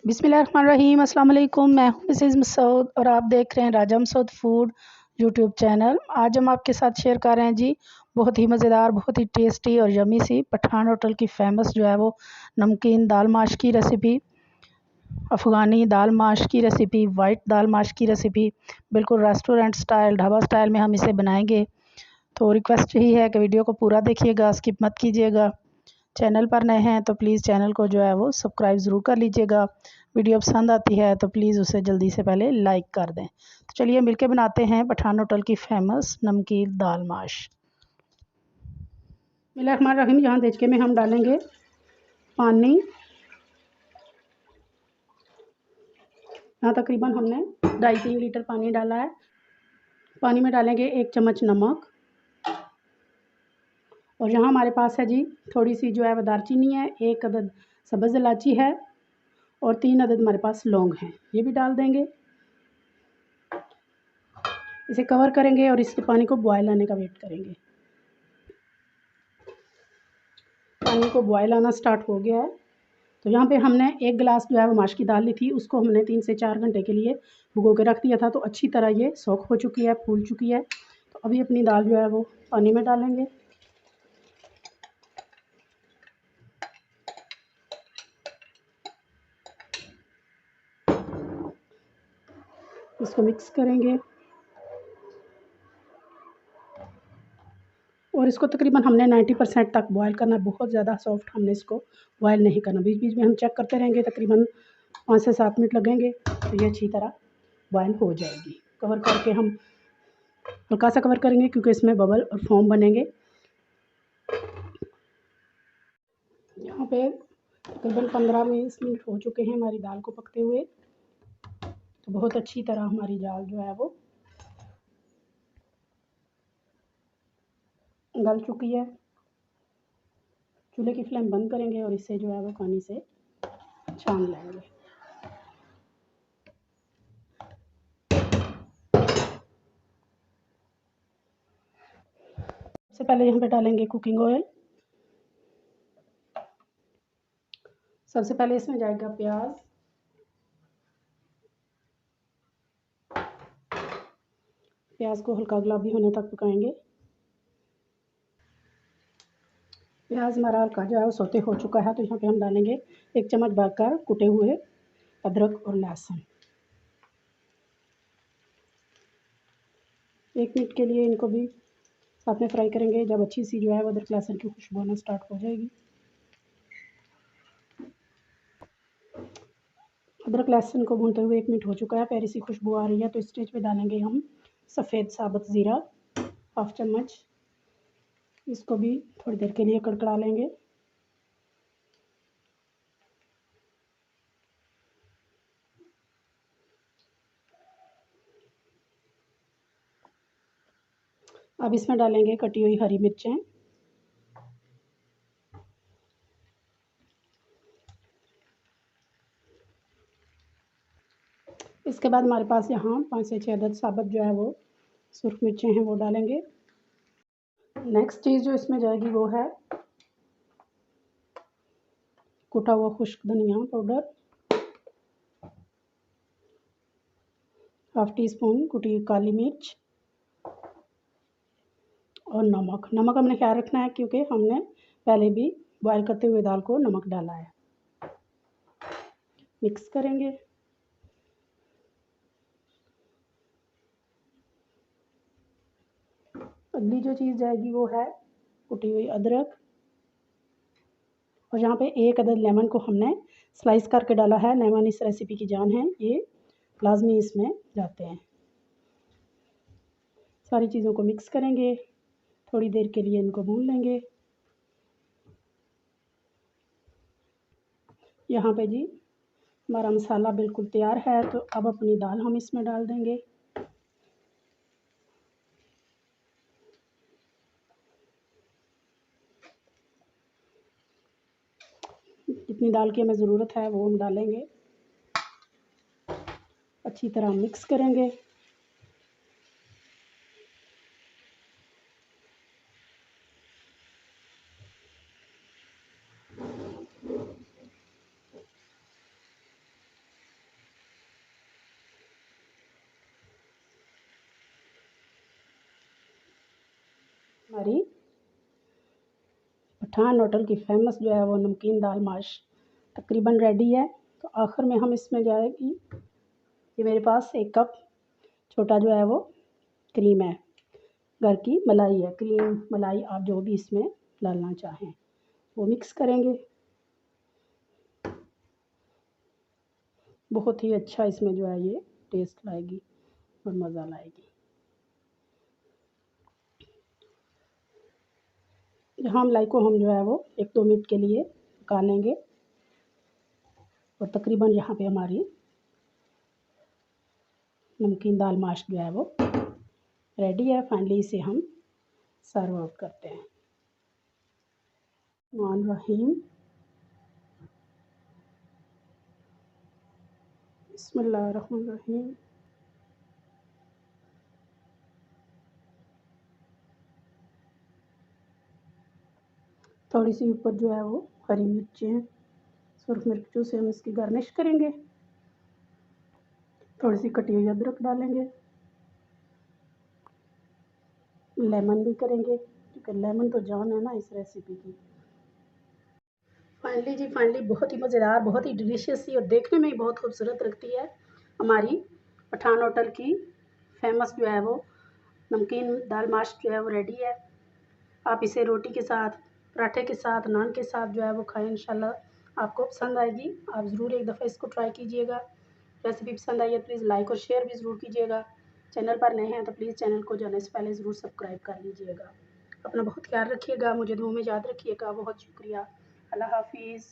बिस्मिल्लाहिर्रहमानिर्रहीम। अस्सलाम वालेकुम। मैं हूं मिसेज़ मसूद और आप देख रहे हैं राजा मसूद फूड यूट्यूब चैनल। आज हम आपके साथ शेयर कर रहे हैं जी बहुत ही मज़ेदार, बहुत ही टेस्टी और यमी सी पठान होटल की फ़ेमस जो है वो नमकीन दाल माश की रेसिपी, अफ़गानी दाल माश की रेसिपी, वाइट दाल माश की रेसिपी, बिल्कुल रेस्टोरेंट स्टाइल, ढाबा स्टाइल में हम इसे बनाएंगे। तो रिक्वेस्ट यही है कि वीडियो को पूरा देखिएगा, स्किप मत कीजिएगा। चैनल पर नए हैं तो प्लीज़ चैनल को जो है वो सब्सक्राइब ज़रूर कर लीजिएगा। वीडियो पसंद आती है तो प्लीज़ उसे जल्दी से पहले लाइक कर दें। तो चलिए मिलके बनाते हैं पठान होटल की फ़ेमस नमकीन दाल माश। बिस्मिल्लाहिर्रहमानिर्रहीम। यहाँ देचके में हम डालेंगे पानी। यहाँ तकरीबन हमने 2.5-3 लीटर पानी डाला है। पानी में डालेंगे 1 चम्मच नमक। और यहाँ हमारे पास है जी थोड़ी सी जो है वो दालचीनी है, 1 अदद सब्ज़ इलायची है और 3 अदद हमारे पास लौंग हैं, ये भी डाल देंगे। इसे कवर करेंगे और इसके पानी को बॉयल आने का वेट करेंगे। पानी को बॉयल आना स्टार्ट हो गया है। तो यहाँ पे हमने 1 गिलास जो है वो माश की दाल ली थी, उसको हमने 3 से 4 घंटे के लिए भिगो के रख दिया था। तो अच्छी तरह ये सोख हो चुकी है, फूल चुकी है। तो अभी अपनी दाल जो है वो पानी में डालेंगे। इसको मिक्स करेंगे और इसको तकरीबन हमने 90% तक बॉयल करना है। बहुत ज़्यादा सॉफ्ट हमने इसको बॉयल नहीं करना। बीच बीच में हम चेक करते रहेंगे। तकरीबन 5 से 7 मिनट लगेंगे तो ये अच्छी तरह बॉयल हो जाएगी। कवर करके हम हल्का सा कवर करेंगे क्योंकि इसमें बबल और फोम बनेंगे। यहाँ पे तकरीबन 15-20 मिनट हो चुके हैं हमारी दाल को पकते हुए। तो बहुत अच्छी तरह हमारी दाल जो है वो गल चुकी है। चूल्हे की फ्लेम बंद करेंगे और इसे जो है वो पानी से छान लेंगे। सबसे पहले यहाँ पे डालेंगे कुकिंग ऑयल। सबसे पहले इसमें जाएगा प्याज। प्याज को हल्का गुलाबी होने तक पकाएंगे। प्याज हमारा हल्का जो है वो सौते हो चुका है। तो यहाँ पे हम डालेंगे 1 चम्मच भरकर कुटे हुए अदरक और लहसुन। 1 मिनट के लिए इनको भी साथ में फ्राई करेंगे। जब अच्छी सी जो है वो अदरक लहसुन की खुशबू आना स्टार्ट हो जाएगी। अदरक लहसुन को भूनते हुए 1 मिनट हो चुका है, प्यारी सी खुशबू आ रही है। तो इस स्टेज पे डालेंगे हम सफ़ेद साबुत ज़ीरा 1/2 चम्मच। इसको भी थोड़ी देर के लिए कड़कड़ा लेंगे। अब इसमें डालेंगे कटी हुई हरी मिर्चें। इसके बाद हमारे पास यहाँ 5 से 6 अदद साबुत जो है वो सुर्ख मिर्चें हैं, वो डालेंगे। नेक्स्ट चीज़ जो इसमें जाएगी वो है कुटा हुआ खुश्क धनिया पाउडर, 1/2 टीस्पून कुटी हुई काली मिर्च और नमक। नमक हमने ख्याल रखना है क्योंकि हमने पहले भी बॉयल करते हुए दाल को नमक डाला है। मिक्स करेंगे। अगली जो चीज़ जाएगी वो है कुटी हुई अदरक। और यहाँ पे 1 अदद लेमन को हमने स्लाइस करके डाला है। लेमन इस रेसिपी की जान है, ये लाजमी इसमें जाते हैं। सारी चीज़ों को मिक्स करेंगे। थोड़ी देर के लिए इनको भून लेंगे। यहाँ पे जी हमारा मसाला बिल्कुल तैयार है। तो अब अपनी दाल हम इसमें डाल देंगे। जितनी दाल की हमें ज़रूरत है वो हम डालेंगे। अच्छी तरह मिक्स करेंगे। हमारी पठान होटल की फेमस जो है वो नमकीन दाल माश तकरीबन रेडी है। तो आखिर में हम इसमें जाएगी, ये मेरे पास 1 कप छोटा जो है वो क्रीम है, घर की मलाई है, क्रीम मलाई आप जो भी इसमें डालना चाहें वो मिक्स करेंगे। बहुत ही अच्छा इसमें जो है ये टेस्ट लाएगी और मज़ा लाएगी। यहाँ मलाई को हम जो है वो 1-2 मिनट के लिए पका लेंगे और तकरीबन यहाँ पे हमारी नमकीन दाल माश जो है वो रेडी है। फाइनली इसे हम सर्व आउट करते हैं। रहीम बिस्मिल्लाहिर्रहमानिर्रहीम। थोड़ी सी ऊपर जो है वो हरी मिर्चें, सुरख मिर्चों से हम इसकी गार्निश करेंगे। थोड़ी सी कटी हुई अदरक डालेंगे, लेमन भी करेंगे क्योंकि लेमन तो जान है ना इस रेसिपी की। फाइनली बहुत ही मज़ेदार, बहुत ही डिलीशियस सी और देखने में ही बहुत खूबसूरत लगती है हमारी पठान होटल की फेमस जो है वो नमकीन दाल माश जो है वो रेडी है। आप इसे रोटी के साथ, पराठे के साथ, नान के साथ जो है वो खाएं, इंशाल्लाह आपको पसंद आएगी। आप ज़रूर एक दफ़ा इसको ट्राई कीजिएगा। रेसिपी पसंद आई है प्लीज़ लाइक और शेयर भी ज़रूर कीजिएगा। चैनल पर नए हैं तो प्लीज़ चैनल को जाने से पहले ज़रूर सब्सक्राइब कर लीजिएगा। अपना बहुत ख्याल रखिएगा, मुझे दुआ में याद रखिएगा। बहुत शुक्रिया। अल्लाह हाफिज़।